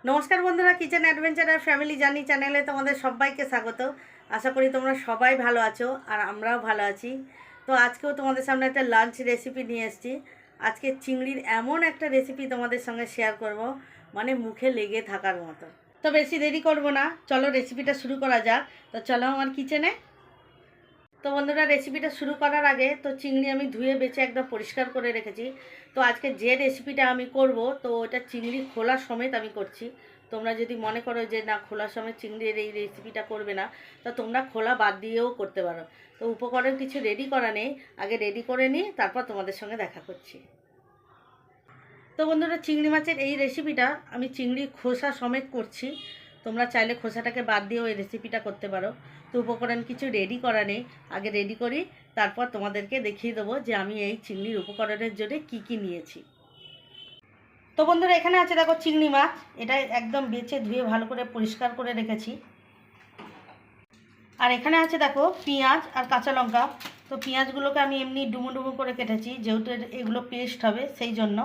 নমস্কার বন্ধুরা, kitchen adventure আর family journey চ্যানেলে তোমাদের সবাইকে স্বাগত। আশা করি তোমরা সবাই ভালো আছো আর আমরাও ভালো আছি। তো আজকেও তোমাদের সামনে একটা লাঞ্চ রেসিপি নিয়ে এসেছি। আজকে চিংড়ির এমন একটা রেসিপি তোমাদের সঙ্গে শেয়ার করব, মানে মুখে লেগে থাকার মতো। তো বেশি দেরি করব না, চলো রেসিপিটা শুরু করা যাক। তো চলো আমার কিচেনে। তো বন্ধুরা, রেসিপিটা শুরু করার আগে তো চিংড়ি আমি ধুয়ে বেছে একদম পরিষ্কার করে রেখেছি। তো আজকে যে রেসিপিটা আমি করব, তো ওটা চিংড়ি খোলা সমেত আমি করছি। তোমরা যদি মনে করো যে না, খোলা সমেত চিংড়ির এই রেসিপিটা করবে না, তো তোমরা খোলা বাদ দিয়েও করতে পারো। তো উপকরণ কিছু রেডি করা নেই, আগে রেডি করে নিই, তারপর তোমাদের সঙ্গে দেখা করছি। তো বন্ধুরা, চিংড়ি মাছের এই রেসিপিটা আমি চিংড়ি খোসা সমেত করছি। তোমরা চাইলে খোসাটাকে বাদ দিয়েও এই রেসিপিটা করতে পারো। তো উপকরণ কিছু রেডি করা নেই, আগে রেডি করি, তারপর তোমাদেরকে দেখিয়ে দেবো যে আমি এই চিংড়ির উপকরণের জন্য কি কি নিয়েছি। তো বন্ধুরা, এখানে আছে দেখো চিংড়ি মাছ। এটা একদম বেছে ধুয়ে ভালো করে পরিষ্কার করে রেখেছি। আর এখানে আছে দেখো পেঁয়াজ আর কাঁচা লঙ্কা। তো পেঁয়াজগুলোকে আমি এমনি ডুমো ডুমো করে কেটেছি, যেহেতু এগুলো পেস্ট হবে সেই জন্য।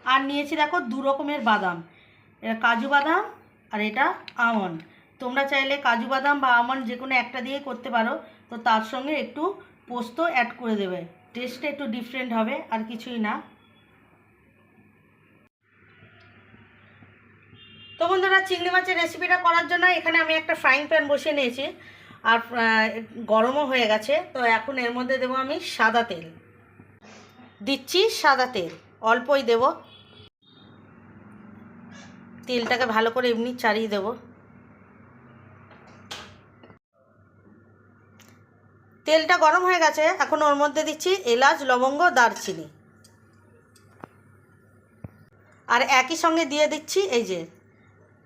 আর নিয়েছি দেখো দু রকমের বাদাম, এটা কাজু বাদাম আর এটা আমন্ড। তোমরা চাইলে কাজু বাদাম বা আমন্ড যে কোনো একটা দিয়ে করতে পারো। তো তার সঙ্গে একটু পোস্ত অ্যাড করে দেবে, টেস্টটা একটু ডিফারেন্ট হবে, আর কিছুই না। তো বন্ধুরা, চিংড়ি মাছের রেসিপিটা করার জন্য এখানে আমি একটা ফ্রাইং প্যান বসিয়ে নিয়েছি, আর গরমও হয়ে গেছে। তো এখন এর মধ্যে দেবো আমি সাদা তেল। দিচ্ছি সাদা তেল, অল্পই দেবো। তেলটাকে ভালো করে এমনি চাড়িয়ে দেবো। তেলটা গরম হয়ে গেছে, এখন ওর মধ্যে দিচ্ছি এলাচ, লবঙ্গ, দারচিনি। আর একই সঙ্গে দিয়ে দিচ্ছি এই যে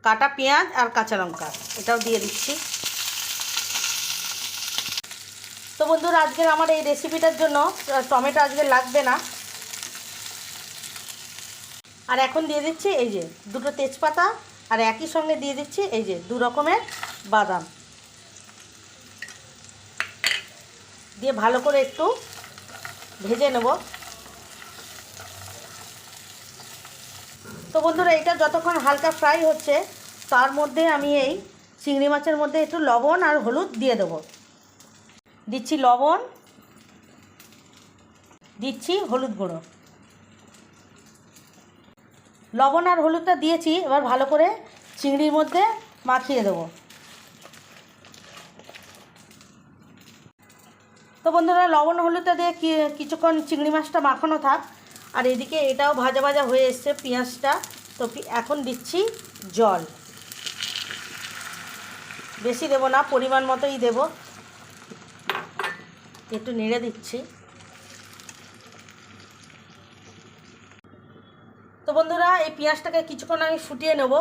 কাটা পেঁয়াজ আর কাঁচা লঙ্কা, এটাও দিয়ে দিচ্ছি। তো বন্ধুরা, আজকের আমার এই রেসিপিটার জন্য টমেটো আজকে লাগবে না। আর এখন দিয়ে দিচ্ছি এই যে দুটো তেজপাতা, আর একই সঙ্গে দিয়ে দিচ্ছি এই যে দু রকমের বাদাম। দিয়ে ভালো করে একটু ভেজে নেব। তো বন্ধুরা, এটা যতক্ষণ হালকা ফ্রাই হচ্ছে, তার মধ্যে আমি এই চিংড়ি মাছের মধ্যে একটু লবণ আর হলুদ দিয়ে দেবো। দিচ্ছি লবণ, দিচ্ছি হলুদ গুঁড়ো। লবণ আর হলুদটা দিয়েছি, এবার ভালো করে চিংড়ির মধ্যে মাখিয়ে দেবো। তো বন্ধুরা, লবণ হলুদটা দিয়ে কিছুক্ষণ চিংড়ি মাছটা মাখানো থাক। আর এদিকে এটাও ভাজা ভাজা হয়ে এসছে পেঁয়াজটা। তো এখন দিচ্ছি জল, বেশি দেবো না, পরিমাণ মতোই দেব। একটু নেড়ে দিচ্ছি। তো বন্ধুরা, এই পেঁয়াজটাকে কিছুক্ষণ আমি ফুটিয়ে নেব।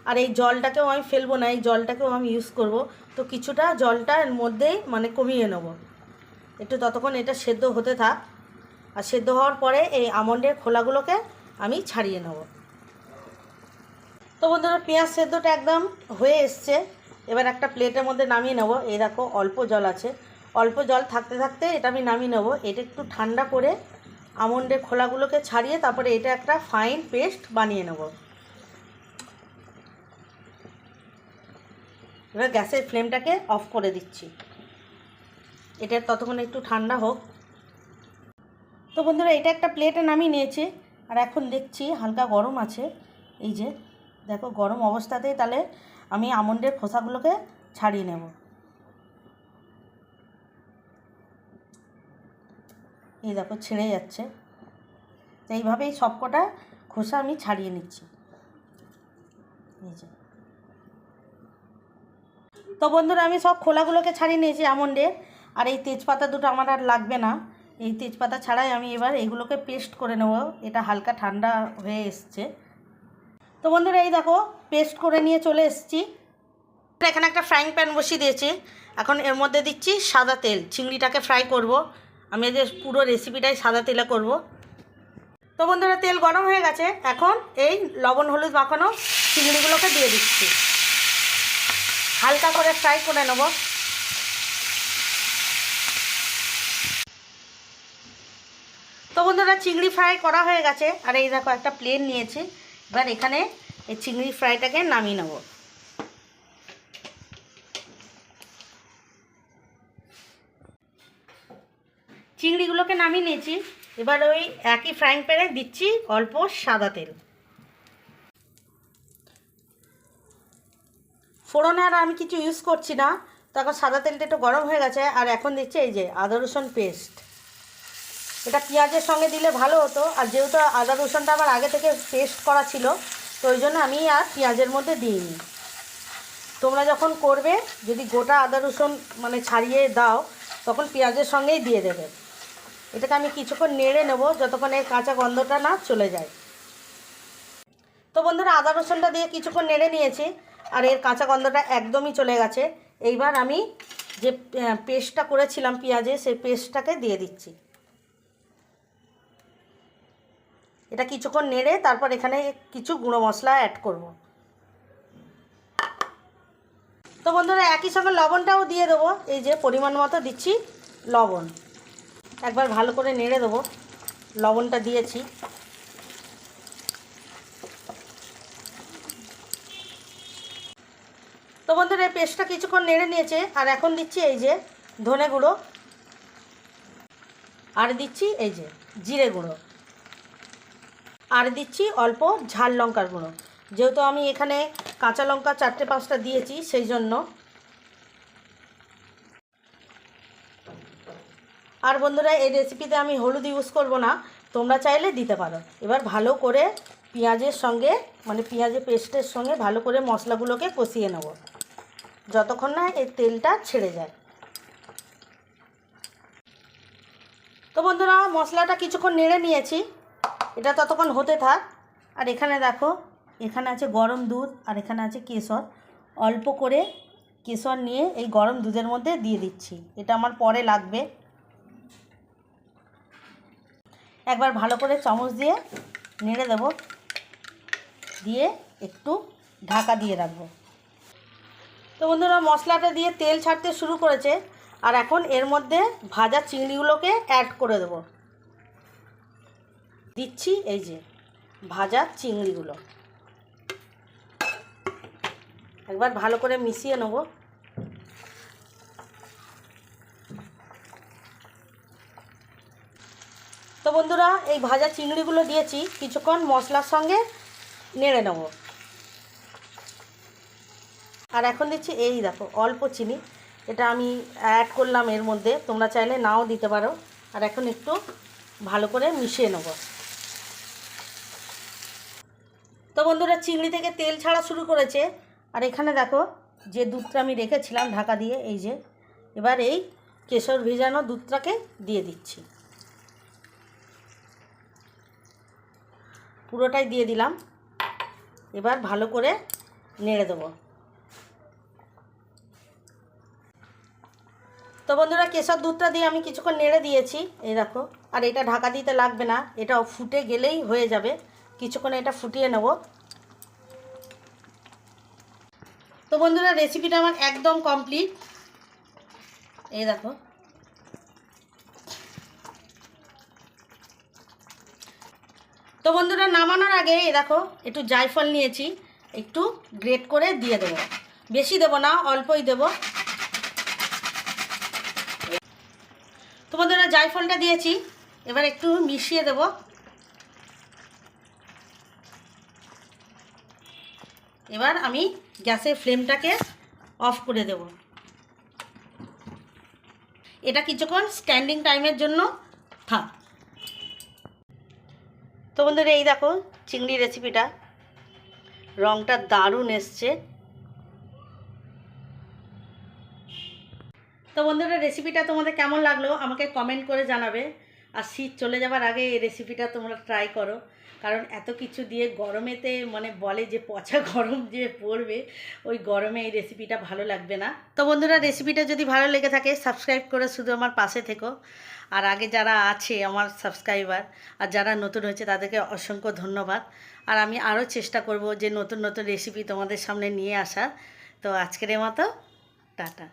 আর এই জলটাকেও আমি ফেলবো না, এই জলটাকেও আমি ইউজ করব। তো কিছুটা জলটা এর মধ্যেই মানে কমিয়ে নেব, একটু ততক্ষণ এটা সেদ্ধ হতে থাক। আর সেদ্ধ হওয়ার পরে এই আমন্ডের খোলাগুলোকে আমি ছাড়িয়ে নেব। তো বন্ধুরা, পেঁয়াজ সেদ্ধটা একদম হয়ে এসছে। এবার একটা প্লেটের মধ্যে নামিয়ে নেব। এই দেখো অল্প জল আছে, অল্প জল থাকতে থাকতে এটা আমি নামিয়ে নেব। এটা একটু ঠান্ডা করে আমন্ডের খোলাগুলোকে ছাড়িয়ে তারপরে এটা একটা ফাইন পেস্ট বানিয়ে নেব। এবার গ্যাসের ফ্লেমটাকে অফ করে দিচ্ছি, এটা ততক্ষণ একটু ঠান্ডা হোক। তো বন্ধুরা, এটা একটা প্লেটে নামিয়ে নিয়েছি। আর এখন দেখছি হালকা গরম আছে, এই যে দেখো গরম অবস্থাতেই তাহলে আমি আমন্ডের খোসাগুলোকে ছাড়িয়ে নেব। এই দেখো ছেড়ে যাচ্ছে। তো এইভাবেই সবকটা খোসা আমি ছাড়িয়ে নিচ্ছি, এই যে। তো বন্ধুরা, আমি সব খোলাগুলোকে ছাড়িয়ে নিয়েছি আমন্ডের। আর এই তেজপাতা দুটো আমার আর লাগবে না, এই তেজপাতা ছাড়াই আমি এবার এগুলোকে পেস্ট করে নেব। এটা হালকা ঠান্ডা হয়ে এসছে। তো বন্ধুরা, এই দেখো পেস্ট করে নিয়ে চলে এসেছি। এখানে একটা ফ্রাইং প্যান বসিয়ে দিয়েছি। এখন এর মধ্যে দিচ্ছি সাদা তেল, চিংড়িটাকে ফ্রাই করব। আমি এদের পুরো রেসিপিটাই সাদা তেলে করব। তো বন্ধুরা, তেল গরম হয়ে গেছে, এখন এই লবণ হলুদ মাখানো চিংড়িগুলোকে দিয়ে দিচ্ছি। হালকা করে ফ্রাই করে নেব। তো বন্ধুরা চিংড়ি ফ্রাই করা হয়ে গেছে, আর এই দেখো একটা প্লেন নিয়েছি। এবার এখানে এই চিংড়ি ফ্রাইটাকে নামিয়ে নেব। চিংড়িগুলোকে নামিয়ে নিয়েছি। এবার ওই একই ফ্রাইং প্যানে দিচ্ছি অল্প সাদা তেল। ফোড়নে আর আমি কিছু ইউজ করছি না, তো এখন সাদা তেলটা একটু গরম হয়ে গেছে। আর এখন দিচ্ছি এই যে আদা রসুন পেস্ট। এটা পেঁয়াজের সঙ্গে দিলে ভালো হতো, আর যেহেতু আদা রসুনটা আমার আগে থেকে পেস্ট করা ছিল, তো ওই জন্য আমি আর পেঁয়াজের মধ্যে দিইনি। তোমরা যখন করবে যদি গোটা আদা রসুন মানে ছাড়িয়ে দাও, তখন পেঁয়াজের সঙ্গেই দিয়ে দেবে। এটাকে আমি কিছুক্ষণ নেড়ে নেব যতক্ষণ এর কাঁচা গন্ধটা না চলে যায়। তো বন্ধুরা আদা রসুনটা দিয়ে কিছুক্ষণ নেড়ে নিয়েছি, আর এর কাঁচা গন্ধটা একদমই চলে গেছে। এইবার আমি যে পেস্টটা করেছিলাম পেঁয়াজে, সেই পেস্টটাকে দিয়ে দিচ্ছি। এটা কিছুক্ষণ নেড়ে তারপর এখানে কিছু গুঁড়ো মশলা অ্যাড করব। তো বন্ধুরা একই সঙ্গে লবণটাও দিয়ে দেবো। এই যে পরিমাণ মতো দিচ্ছি লবণ। একবার ভালো করে নেড়ে দেবো। লবণটা দিয়েছি। তো বন্ধুরা এই পেস্টটা কিছুক্ষণ নেড়ে নিয়েছে, আর এখন দিচ্ছি এই যে ধনে গুঁড়ো, আর দিচ্ছি এই যে জিরে গুঁড়ো, আর দিচ্ছি অল্প ঝাল লঙ্কার গুঁড়ো। যেহেতু আমি এখানে কাঁচা লঙ্কা 4-5টা দিয়েছি, সেই জন্য। আর বন্ধুরা এই রেসিপিতে আমি হলুদ ইউজ করব না, তোমরা চাইলে দিতে পারো। এবার ভালো করে পেঁয়াজের সঙ্গে মানে পেঁয়াজের পেস্টের সঙ্গে ভালো করে মশলাগুলোকে কষিয়ে নেব যতক্ষণ না এর তেলটা ছেড়ে যায়। তো বন্ধুরা মশলাটা কিছুক্ষণ নেড়ে নিয়েছি, এটা ততক্ষণ হতে থাক। আর এখানে দেখো, এখানে আছে গরম দুধ, আর এখানে আছে কেশর। অল্প করে কেশর নিয়ে এই গরম দুধের মধ্যে দিয়ে দিচ্ছি। এটা আমার পরে লাগবে। একবার ভালো করে চামচ দিয়ে নেড়ে দেব, দিয়ে একটু ঢাকা দিয়ে রাখবো। তো বন্ধুরা মশলাটা দিয়ে তেল ছাড়তে শুরু করেছে, আর এখন এর মধ্যে ভাজা চিংড়িগুলোকে অ্যাড করে দেব। দিচ্ছি এই যে ভাজা চিংড়িগুলো। একবার ভালো করে মিশিয়ে নেব। তো বন্ধুরা এই ভাজা চিংড়িগুলো দিয়েছি, কিছুক্ষণ মশলার সঙ্গে নেড়ে নেব। আর এখন দিচ্ছি এই দেখো অল্প চিনি, এটা আমি অ্যাড করলাম এর মধ্যে, তোমরা চাইলে নাও দিতে পারো। আর এখন একটু ভালো করে মিশিয়ে নেব। তো বন্ধুরা চিংড়ি থেকে তেল ছাড়া শুরু করেছে, আর এখানে দেখো যে দুধটা আমি রেখেছিলাম ঢাকা দিয়ে, এই যে এবার এই কেশর ভেজানো দুধটাকে দিয়ে দিচ্ছি। পুরোটাই দিয়ে দিলাম। এবার ভালো করে নেড়ে দেবো। তো বন্ধুরা কেশর দুধটা দিয়ে আমি কিছুক্ষণ নেড়ে দিয়েছি, এই দেখো। আর এটা ঢাকা দিতে লাগবে না, এটা ফুটে গেলেই হয়ে যাবে। কিছুক্ষণ এটা ফুটিয়ে নেব। তো বন্ধুরা রেসিপিটা আমার একদম কমপ্লিট, এই দেখো। তো বন্ধুরা নামানোর আগে এই দেখো একটু জায়ফল নিয়েছি, একটু গ্রেট করে দিয়ে দেবো। বেশি দেবো না, অল্পই দেবো। তো বন্ধুরা জায়ফলটা দিয়েছি, এবার একটু মিশিয়ে দেব। এবার আমি গ্যাসের ফ্লেমটাকে অফ করে দেব। এটা কিছুক্ষণ স্ট্যান্ডিং টাইমের জন্য থাক। তো বন্ধুরা এই দেখো চিংড়ি রেসিপিটা, রঙটা দারুণ এসছে। তো বন্ধুরা রেসিপিটা তোমাদের কেমন লাগলো আমাকে কমেন্ট করে জানাবে। আর শীত চলে যাবার আগে এই রেসিপিটা তোমরা ট্রাই করো, কারণ এত কিছু দিয়ে গরমেতে মানে বলে যে পচা গরম যে পড়বে, ওই গরমে এই রেসিপিটা ভালো লাগবে না। তো বন্ধুরা রেসিপিটা যদি ভালো লেগে থাকে সাবস্ক্রাইব করে শুধু আমার পাশে থেকো। আর আগে যারা আছে আমার সাবস্ক্রাইবার, আর যারা নতুন হয়েছে তাদেরকে অসংখ্য ধন্যবাদ। আর আমি আরও চেষ্টা করব যে নতুন নতুন রেসিপি তোমাদের সামনে নিয়ে আসা। তো আজকের মতো টাটা।